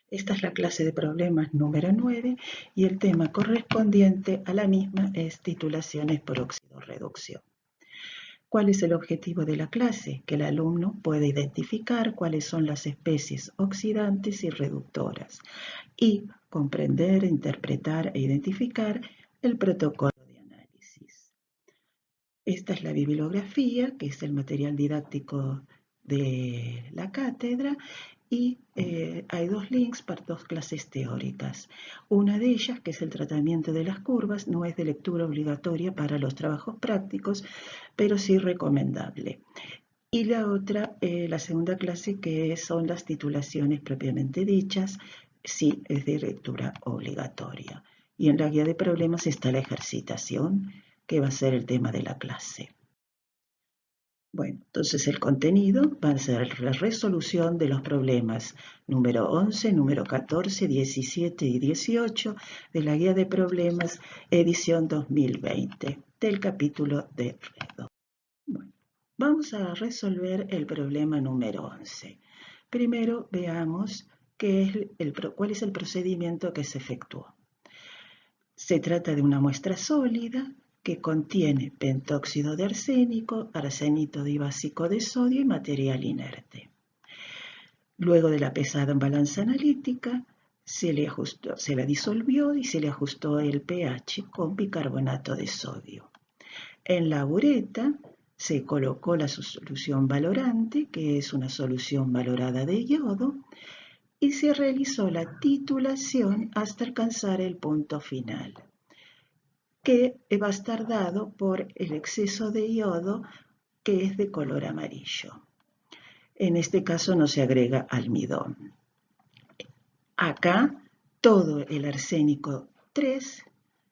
Esta es la clase de problemas número 9 y el tema correspondiente a la misma es titulaciones por óxido-reducción. ¿Cuál es el objetivo de la clase? Que el alumno pueda identificar cuáles son las especies oxidantes y reductoras y comprender, interpretar e identificar el protocolo de análisis. Esta es la bibliografía, que es el material didáctico de la cátedra, y hay dos links para dos clases teóricas. Una de ellas, que es el tratamiento de las curvas, no es de lectura obligatoria para los trabajos prácticos, pero sí recomendable. Y la otra, la segunda clase, que son las titulaciones propiamente dichas, sí es de lectura obligatoria. Y en la guía de problemas está la ejercitación, que va a ser el tema de la clase. Bueno, entonces el contenido va a ser la resolución de los problemas número 11, número 14, 17 y 18 de la guía de problemas edición 2020 del capítulo de Redo. Bueno, vamos a resolver el problema número 11. Primero veamos cuál es el procedimiento que se efectuó. Se trata de una muestra sólida que contiene pentóxido de arsénico, arsenito dibásico de sodio y material inerte. Luego de la pesada en balanza analítica, se la disolvió y se le ajustó el pH con bicarbonato de sodio. En la bureta se colocó la solución valorante, que es una solución valorada de yodo, y se realizó la titulación hasta alcanzar el punto final, que va a estar dado por el exceso de yodo, que es de color amarillo. En este caso no se agrega almidón. Acá todo el arsénico 3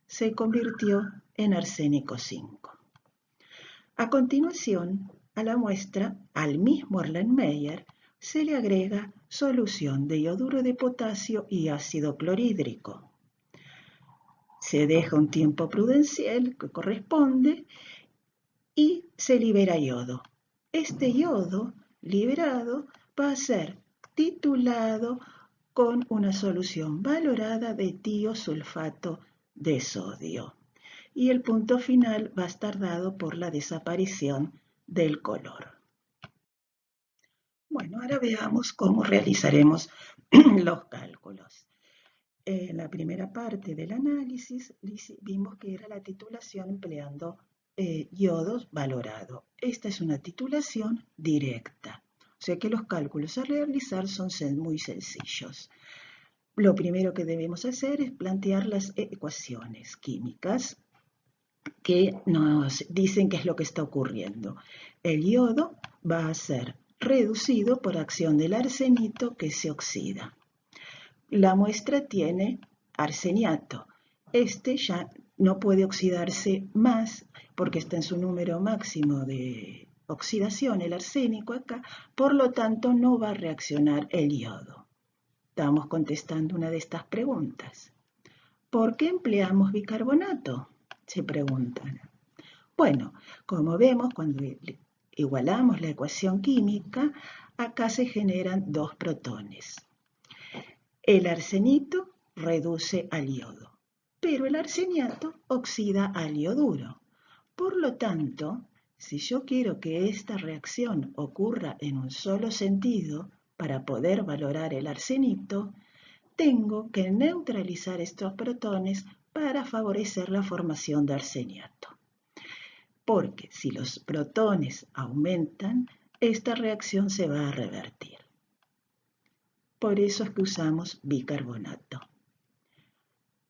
se convirtió en arsénico 5. A continuación, a la muestra, al mismo Erlenmeyer, se le agrega solución de ioduro de potasio y ácido clorhídrico. Se deja un tiempo prudencial que corresponde y se libera yodo. Este yodo liberado va a ser titulado con una solución valorada de tiosulfato de sodio. Y el punto final va a estar dado por la desaparición del color. Bueno, ahora veamos cómo realizaremos los cálculos. En la primera parte del análisis vimos que era la titulación empleando yodos valorado. Esta es una titulación directa, o sea que los cálculos a realizar son muy sencillos. Lo primero que debemos hacer es plantear las ecuaciones químicas que nos dicen qué es lo que está ocurriendo. El yodo va a ser reducido por acción del arsenito que se oxida. La muestra tiene arseniato. Este ya no puede oxidarse más porque está en su número máximo de oxidación, el arsénico acá, por lo tanto no va a reaccionar el yodo. Estamos contestando una de estas preguntas. ¿Por qué empleamos bicarbonato?, se preguntan. Bueno, como vemos, cuando igualamos la ecuación química, acá se generan dos protones. El arsenito reduce al yodo, pero el arseniato oxida al ioduro. Por lo tanto, si yo quiero que esta reacción ocurra en un solo sentido para poder valorar el arsenito, tengo que neutralizar estos protones para favorecer la formación de arseniato. Porque si los protones aumentan, esta reacción se va a revertir. Por eso es que usamos bicarbonato.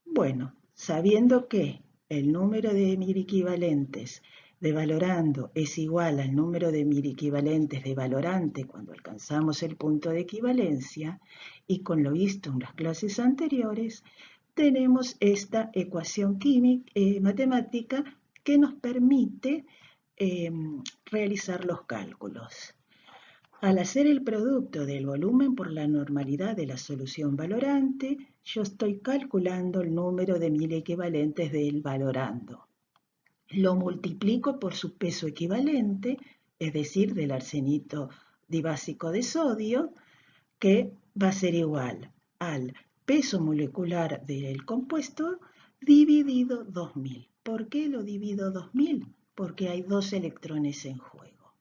Bueno, sabiendo que el número de millequivalentes de valorando es igual al número de millequivalentes de valorante cuando alcanzamos el punto de equivalencia, y con lo visto en las clases anteriores, tenemos esta ecuación matemática que nos permite realizar los cálculos. Al hacer el producto del volumen por la normalidad de la solución valorante, yo estoy calculando el número de millequivalentes del valorando. Lo multiplico por su peso equivalente, es decir, del arsenito dibásico de sodio, que va a ser igual al peso molecular del compuesto dividido 2000. ¿Por qué lo divido 2000? Porque hay 2 electrones en juego.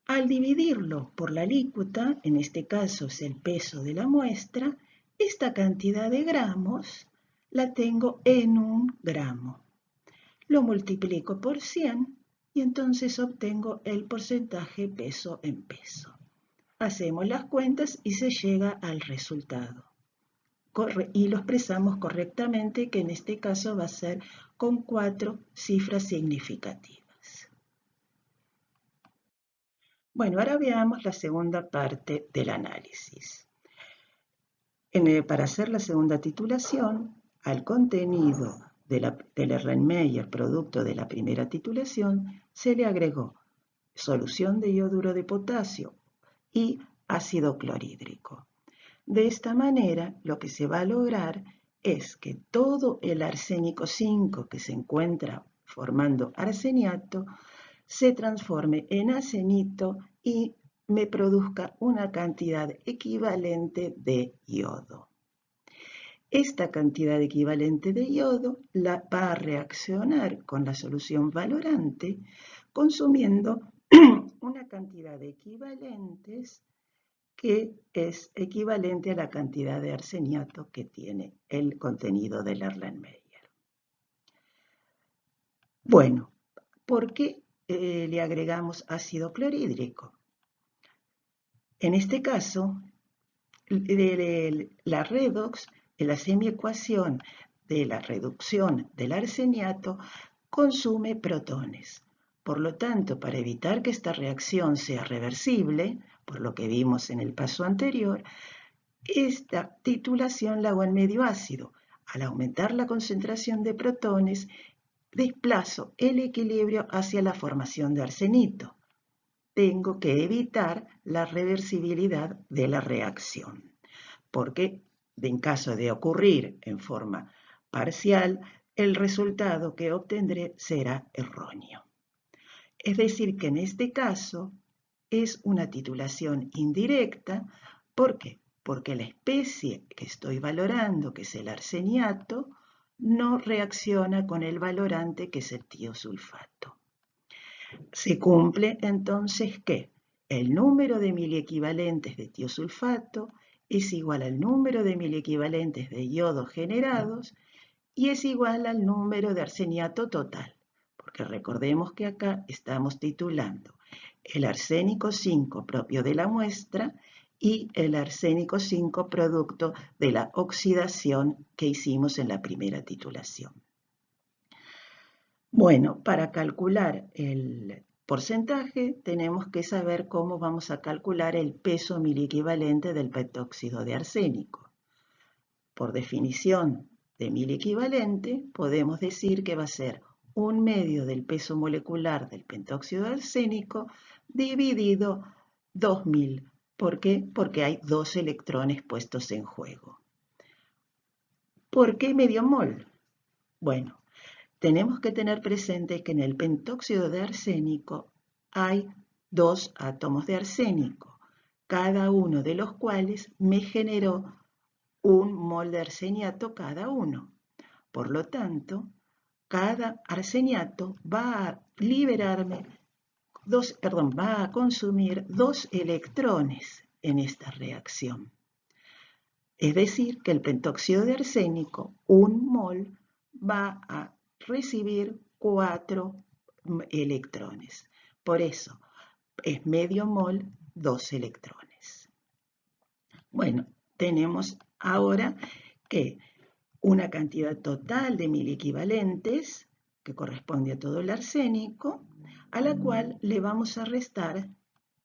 Al dividirlo por la alícuota, en este caso es el peso de la muestra, esta cantidad de gramos la tengo en 1 gramo. Lo multiplico por 100 y entonces obtengo el porcentaje peso en peso. Hacemos las cuentas y se llega al resultado. Y lo expresamos correctamente, que en este caso va a ser con 4 cifras significativas. Bueno, ahora veamos la segunda parte del análisis. Para hacer la segunda titulación, al contenido del Erlenmeyer, producto de la primera titulación, se le agregó solución de iodo de potasio y ácido clorhídrico. De esta manera, lo que se va a lograr es que todo el arsénico 5 que se encuentra formando arseniato se transforme en arsenito y me produzca una cantidad equivalente de yodo. Esta cantidad equivalente de yodo va a reaccionar con la solución valorante, consumiendo una cantidad de equivalentes que es equivalente a la cantidad de arseniato que tiene el contenido del Erlenmeyer. Bueno, ¿por qué le agregamos ácido clorhídrico? En este caso, la redox, la semiecuación de la reducción del arseniato, consume protones. Por lo tanto, para evitar que esta reacción sea reversible, por lo que vimos en el paso anterior, esta titulación la hago en medio ácido. Al aumentar la concentración de protones, desplazo el equilibrio hacia la formación de arsenito. Tengo que evitar la reversibilidad de la reacción, porque en caso de ocurrir en forma parcial, el resultado que obtendré será erróneo. Es decir, que en este caso es una titulación indirecta. ¿Por qué? Porque la especie que estoy valorando, que es el arseniato, no reacciona con el valorante, que es el tiosulfato. Se cumple entonces que el número de miliequivalentes de tiosulfato es igual al número de miliequivalentes de yodo generados y es igual al número de arseniato total, porque recordemos que acá estamos titulando el arsénico 5 propio de la muestra y el arsénico 5 producto de la oxidación que hicimos en la primera titulación. Bueno, para calcular el porcentaje tenemos que saber cómo vamos a calcular el peso miliequivalente del pentóxido de arsénico. Por definición de miliequivalente, podemos decir que va a ser 1/2 del peso molecular del pentóxido de arsénico dividido 2000. ¿Por qué? Porque hay 2 electrones puestos en juego. ¿Por qué medio mol? Bueno, tenemos que tener presente que en el pentóxido de arsénico hay 2 átomos de arsénico, cada uno de los cuales me generó 1 mol de arseniato cada uno. Por lo tanto, cada arseniato va a liberarme va a consumir 2 electrones en esta reacción. Es decir, que el pentóxido de arsénico, 1 mol, va a recibir 4 electrones. Por eso, es medio mol, 2 electrones. Bueno, tenemos ahora que una cantidad total de miliequivalentes, que corresponde a todo el arsénico, a la cual le vamos a restar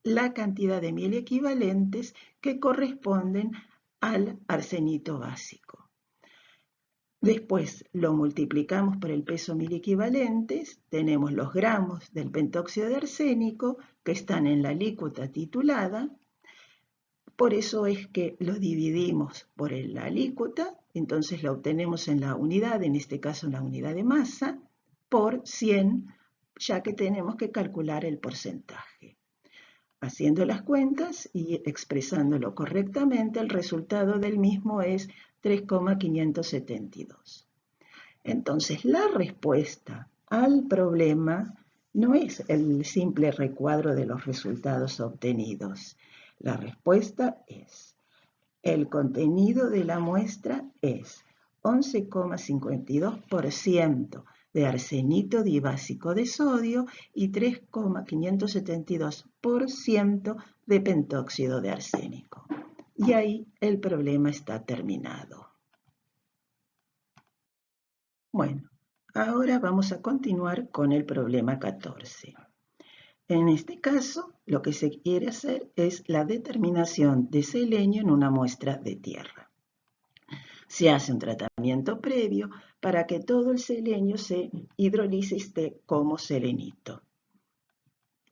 la cantidad de miliequivalentes que corresponden al arsenito básico. Después lo multiplicamos por el peso miliequivalentes, tenemos los gramos del pentóxido de arsénico que están en la alícuota titulada. Por eso es que lo dividimos por la alícuota, entonces lo obtenemos en la unidad, en este caso en la unidad de masa, por 100, ya que tenemos que calcular el porcentaje. Haciendo las cuentas y expresándolo correctamente, el resultado del mismo es 3,572. Entonces, la respuesta al problema no es el simple recuadro de los resultados obtenidos. La respuesta es: el contenido de la muestra es 11,52% de arsenito dibásico de sodio y 3,572% de pentóxido de arsénico. Y ahí el problema está terminado. Bueno, ahora vamos a continuar con el problema 14. En este caso, lo que se quiere hacer es la determinación de selenio en una muestra de tierra. Se hace un tratamiento previo para que todo el selenio se hidrolice y esté como selenito.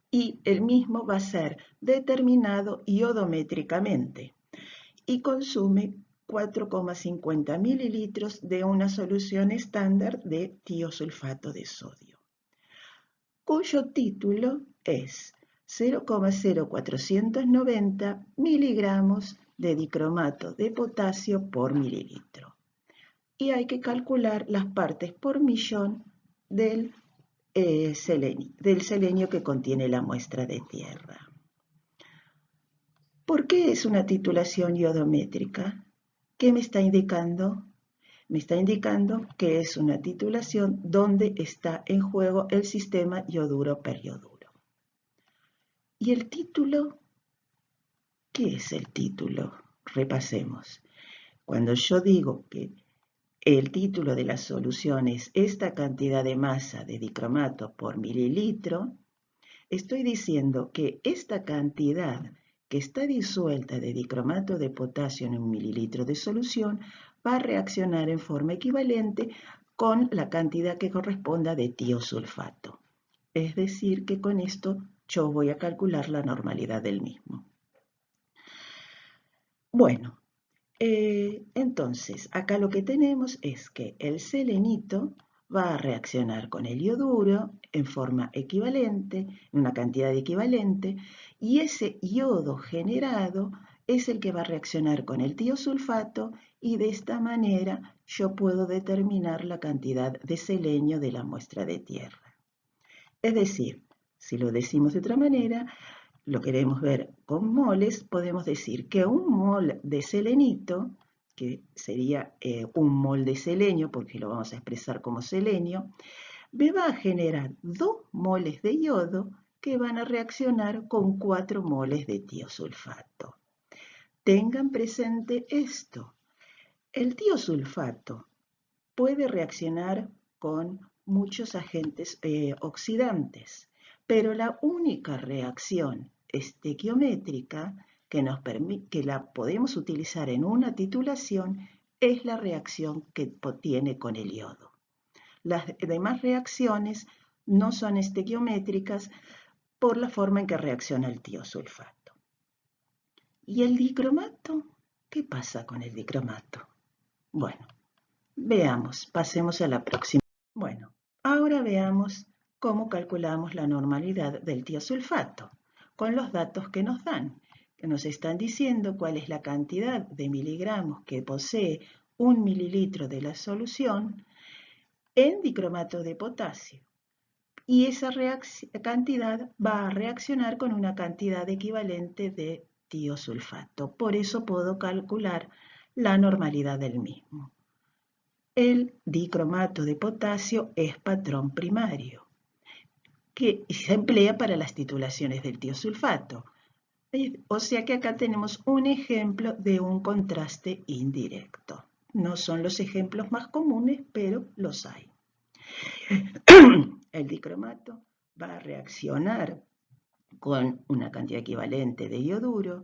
Y el mismo va a ser determinado iodométricamente y consume 4,50 mililitros de una solución estándar de tiosulfato de sodio, cuyo título es 0,0490 miligramos de dicromato de potasio por mililitro. Y hay que calcular las partes por millón del selenio que contiene la muestra de tierra. ¿Por qué es una titulación iodométrica? ¿Qué me está indicando? Me está indicando que es una titulación donde está en juego el sistema ioduro-perioduro. ¿Y el título? ¿Qué es el título? Repasemos. Cuando yo digo que el título de la solución es esta cantidad de masa de dicromato por mililitro, estoy diciendo que esta cantidad que está disuelta de dicromato de potasio en 1 mililitro de solución va a reaccionar en forma equivalente con la cantidad que corresponda de tiosulfato. Es decir, que con esto yo voy a calcular la normalidad del mismo. Bueno, entonces acá lo que tenemos es que el selenito va a reaccionar con el ioduro en forma equivalente, en una cantidad equivalente, y ese yodo generado es el que va a reaccionar con el tiosulfato, y de esta manera yo puedo determinar la cantidad de selenio de la muestra de tierra. Es decir, si lo decimos de otra manera, lo queremos ver con moles, podemos decir que un mol de selenito, que sería un mol de selenio, porque lo vamos a expresar como selenio, me va a generar 2 moles de yodo que van a reaccionar con 4 moles de tiosulfato. Tengan presente esto. El tiosulfato puede reaccionar con muchos agentes oxidantes, pero la única reacción estequiométrica que la podemos utilizar en una titulación es la reacción que tiene con el yodo. Las demás reacciones no son estequiométricas por la forma en que reacciona el tiosulfato. ¿Y el dicromato? ¿Qué pasa con el dicromato? Bueno, veamos, pasemos a la próxima. Bueno, ahora veamos cómo calculamos la normalidad del tiosulfato con los datos que nos dan, que nos están diciendo cuál es la cantidad de miligramos que posee 1 mililitro de la solución en dicromato de potasio. Y esa cantidad va a reaccionar con una cantidad equivalente de tiosulfato. Por eso puedo calcular la normalidad del mismo. El dicromato de potasio es patrón primario, que se emplea para las titulaciones del tiosulfato. O sea que acá tenemos un ejemplo de un contraste indirecto. No son los ejemplos más comunes, pero los hay. El dicromato va a reaccionar con una cantidad equivalente de ioduro.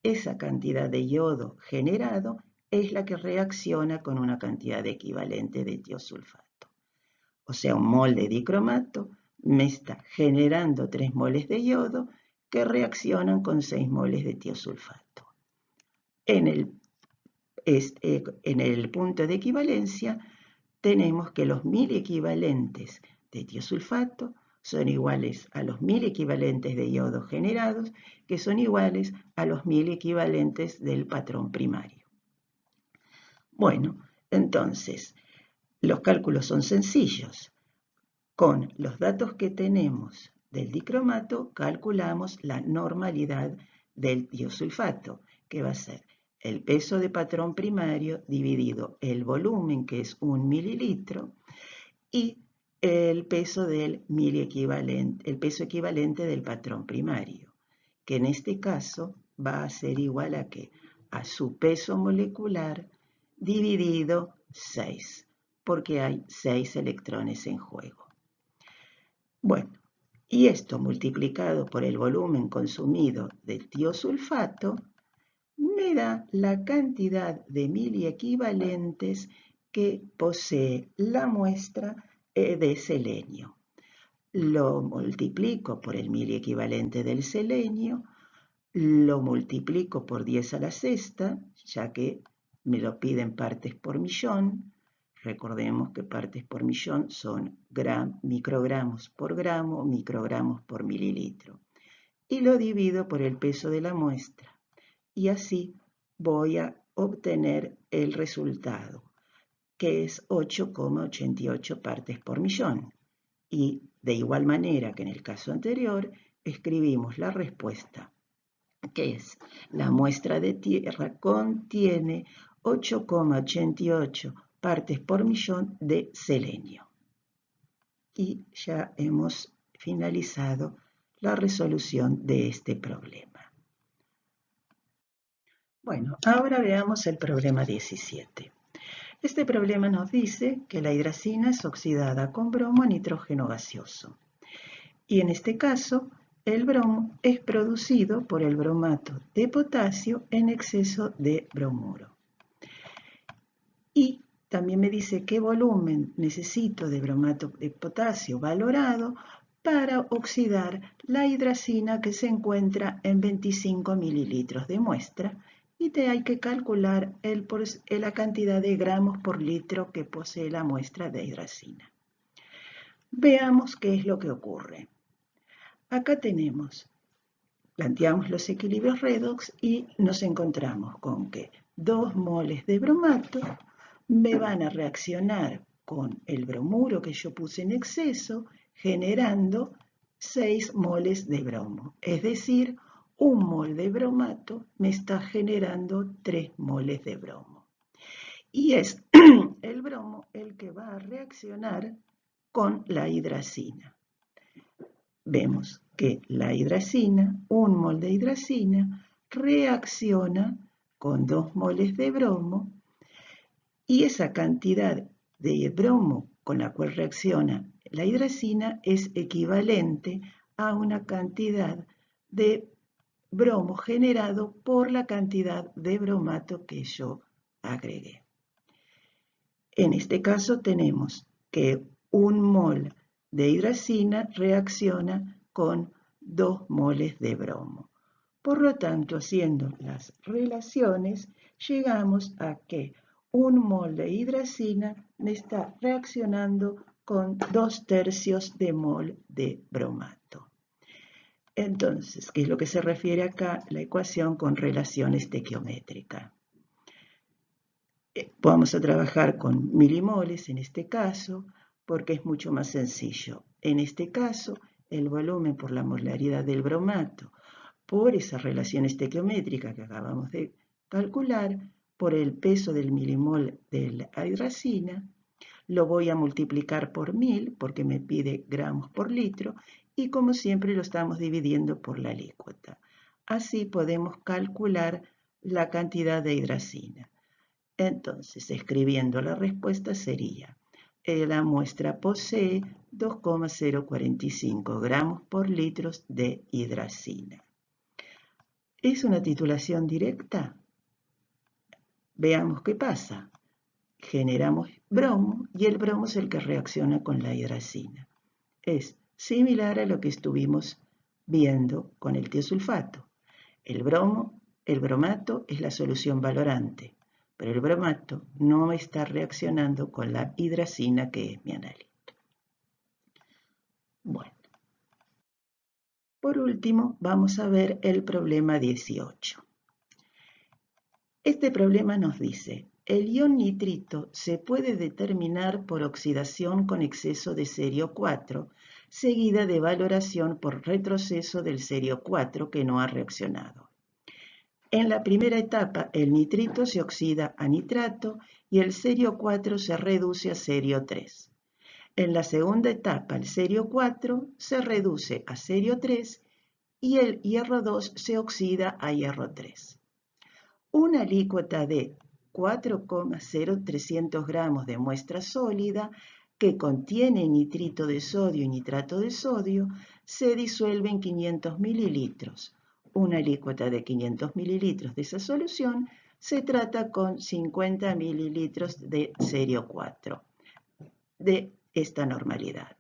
Esa cantidad de yodo generado es la que reacciona con una cantidad equivalente de tiosulfato. O sea, un mol de dicromato me está generando 3 moles de yodo que reaccionan con 6 moles de tiosulfato. En el punto de equivalencia tenemos que los 1000 equivalentes de tiosulfato son iguales a los 1000 equivalentes de iodo generados, que son iguales a los 1000 equivalentes del patrón primario. Bueno, entonces, los cálculos son sencillos. Con los datos que tenemos del dicromato, calculamos la normalidad del tiosulfato, que va a ser el peso de patrón primario dividido el volumen, que es 1 mililitro, y el peso del el peso equivalente del patrón primario, que en este caso va a ser igual a ¿qué? A su peso molecular dividido 6, porque hay 6 electrones en juego. Bueno, y esto multiplicado por el volumen consumido del tiosulfato me da la cantidad de miliequivalentes que posee la muestra de selenio. Lo multiplico por el miliequivalente del selenio, lo multiplico por 10 a la sexta, ya que me lo piden partes por millón. Recordemos que partes por millón son microgramos por gramo, microgramos por mililitro. Y lo divido por el peso de la muestra. Y así voy a obtener el resultado, que es 8,88 partes por millón. Y de igual manera que en el caso anterior, escribimos la respuesta, que es la muestra de tierra contiene 8,88 partes por millón de selenio. Y ya hemos finalizado la resolución de este problema. Bueno, ahora veamos el problema 17. Este problema nos dice que la hidracina es oxidada con bromo a nitrógeno gaseoso. Y en este caso, el bromo es producido por el bromato de potasio en exceso de bromuro. Y también me dice qué volumen necesito de bromato de potasio valorado para oxidar la hidracina que se encuentra en 25 mililitros de muestra, y hay que calcular la cantidad de gramos por litro que posee la muestra de hidracina. Veamos qué es lo que ocurre. Acá planteamos los equilibrios redox y nos encontramos con que 2 moles de bromato me van a reaccionar con el bromuro que yo puse en exceso, generando 6 moles de bromo. Es decir, 1 mol de bromato me está generando 3 moles de bromo. Y es el bromo el que va a reaccionar con la hidracina. Vemos que la hidracina, 1 mol de hidracina, reacciona con 2 moles de bromo, y esa cantidad de bromo con la cual reacciona la hidracina es equivalente a una cantidad de bromo generado por la cantidad de bromato que yo agregué. En este caso tenemos que 1 mol de hidracina reacciona con 2 moles de bromo. Por lo tanto, haciendo las relaciones, llegamos a que 1 mol de hidracina me está reaccionando con 2/3 de mol de bromato. Entonces, ¿qué es lo que se refiere acá? La ecuación con relación estequiométrica. Vamos a trabajar con milimoles en este caso, porque es mucho más sencillo. En este caso, el volumen por la molaridad del bromato, por esa relación estequiométrica que acabamos de calcular, por el peso del milimol de la hidracina, lo voy a multiplicar por 1000 porque me pide gramos por litro, y como siempre lo estamos dividiendo por la alícuota. Así podemos calcular la cantidad de hidracina. Entonces, escribiendo la respuesta sería, la muestra posee 2,045 gramos por litro de hidracina. ¿Es una titulación directa? Veamos qué pasa. Generamos bromo y el bromo es el que reacciona con la hidracina. Es similar a lo que estuvimos viendo con el tiosulfato. El bromato es la solución valorante, pero el bromato no está reaccionando con la hidracina, que es mi analito. Bueno, Por último, vamos a ver el problema 18. Este problema nos dice, el ion nitrito se puede determinar por oxidación con exceso de cerio 4, seguida de valoración por retroceso del cerio 4 que no ha reaccionado. En la primera etapa, el nitrito se oxida a nitrato y el cerio 4 se reduce a cerio 3. En la segunda etapa, el cerio 4 se reduce a cerio 3 y el hierro 2 se oxida a hierro 3. Una alícuota de 4,0300 gramos de muestra sólida que contiene nitrito de sodio y nitrato de sodio se disuelve en 500 mililitros. Una alícuota de 500 mililitros de esa solución se trata con 50 mililitros de cerio 4 de esta normalidad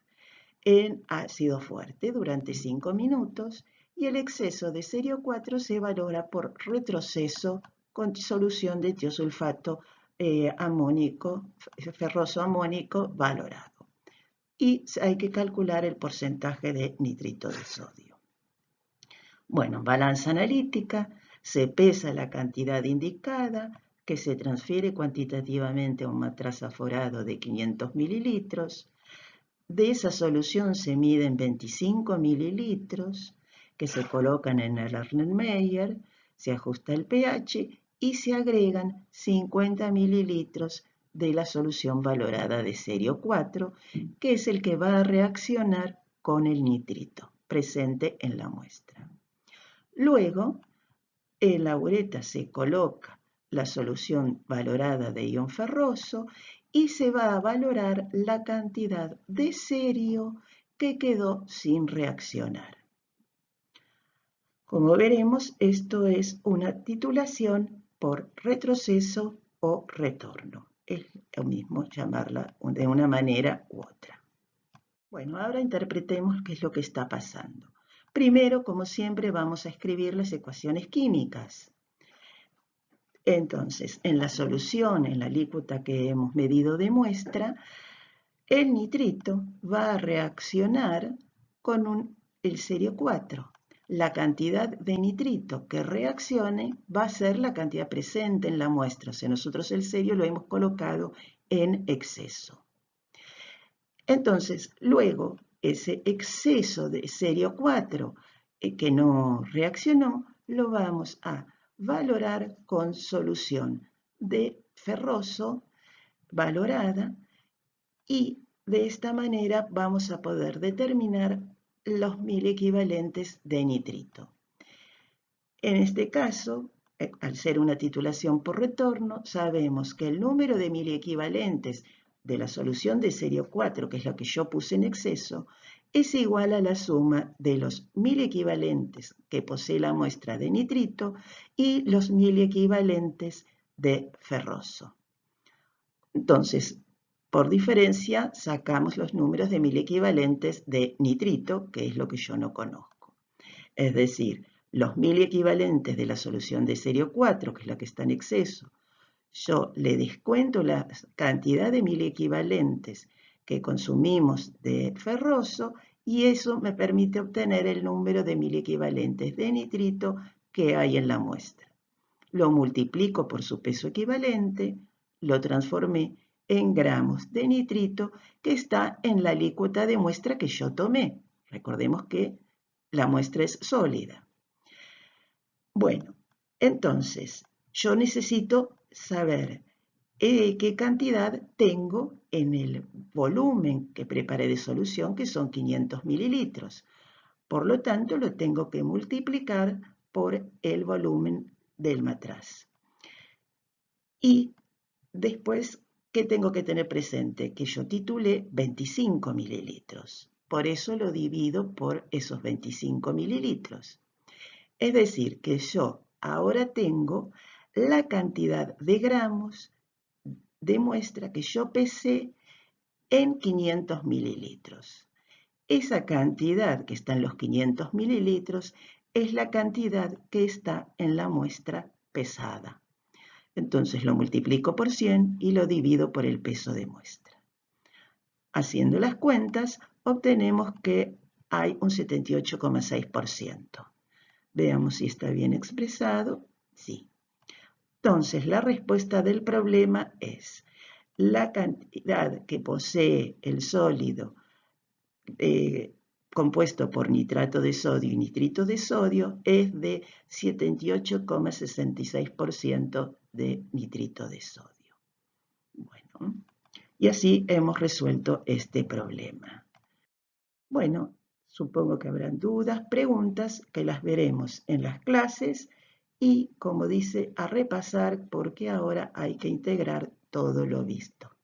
en ácido fuerte durante 5 minutos y el exceso de cerio 4 se valora por retroceso con solución de tiosulfato ferroso amónico valorado. Y hay que calcular el porcentaje de nitrito de sodio. Bueno, balanza analítica, se pesa la cantidad indicada, que se transfiere cuantitativamente a un matraz aforado de 500 mililitros. De esa solución se miden 25 mililitros, que se colocan en el Erlenmeyer, se ajusta el pH y se agregan 50 mililitros de la solución valorada de cerio 4, que es el que va a reaccionar con el nitrito presente en la muestra. Luego, en la bureta se coloca la solución valorada de ion ferroso y se va a valorar la cantidad de cerio que quedó sin reaccionar. Como veremos, esto es una titulación por retroceso o retorno. Es lo mismo llamarla de una manera u otra. Bueno, ahora interpretemos qué es lo que está pasando. Primero, como siempre, vamos a escribir las ecuaciones químicas. Entonces, en la solución, en la alícuota que hemos medido de muestra, el nitrito va a reaccionar con el cerio 4. La cantidad de nitrito que reaccione va a ser la cantidad presente en la muestra. O sea, nosotros el cerio lo hemos colocado en exceso. Entonces, luego, ese exceso de cerio 4 que no reaccionó, lo vamos a valorar con solución de ferroso valorada y de esta manera vamos a poder determinar los 1000 equivalentes de nitrito. En este caso, al ser una titulación por retorno, sabemos que el número de 1000 equivalentes de la solución de cerio 4, que es la que yo puse en exceso, es igual a la suma de los 1000 equivalentes que posee la muestra de nitrito y los 1000 equivalentes de ferroso. Entonces, por diferencia, sacamos los números de 1000 equivalentes de nitrito, que es lo que yo no conozco. Es decir, los 1000 equivalentes de la solución de cerio 4, que es la que está en exceso, yo le descuento la cantidad de 1000 equivalentes que consumimos de ferroso y eso me permite obtener el número de 1000 equivalentes de nitrito que hay en la muestra. Lo multiplico por su peso equivalente, lo transformé en gramos de nitrito que está en la alícuota de muestra que yo tomé. Recordemos que la muestra es sólida. Bueno, entonces yo necesito saber qué cantidad tengo en el volumen que preparé de solución, que son 500 mililitros. Por lo tanto, lo tengo que multiplicar por el volumen del matraz. Y después, ¿qué tengo que tener presente? Que yo titulé 25 mililitros. Por eso lo divido por esos 25 mililitros. Es decir, que yo ahora tengo la cantidad de gramos de muestra que yo pesé en 500 mililitros. Esa cantidad que está en los 500 mililitros es la cantidad que está en la muestra pesada. Entonces lo multiplico por 100 y lo divido por el peso de muestra. Haciendo las cuentas, obtenemos que hay un 78,6%. Veamos si está bien expresado. Sí. Entonces, la respuesta del problema es la cantidad que posee el sólido compuesto por nitrato de sodio y nitrito de sodio es de 78,66% de nitrito de sodio. Bueno, y así hemos resuelto este problema. Bueno, supongo que habrán dudas, preguntas, que las veremos en las clases y, como dice, a repasar porque ahora hay que integrar todo lo visto.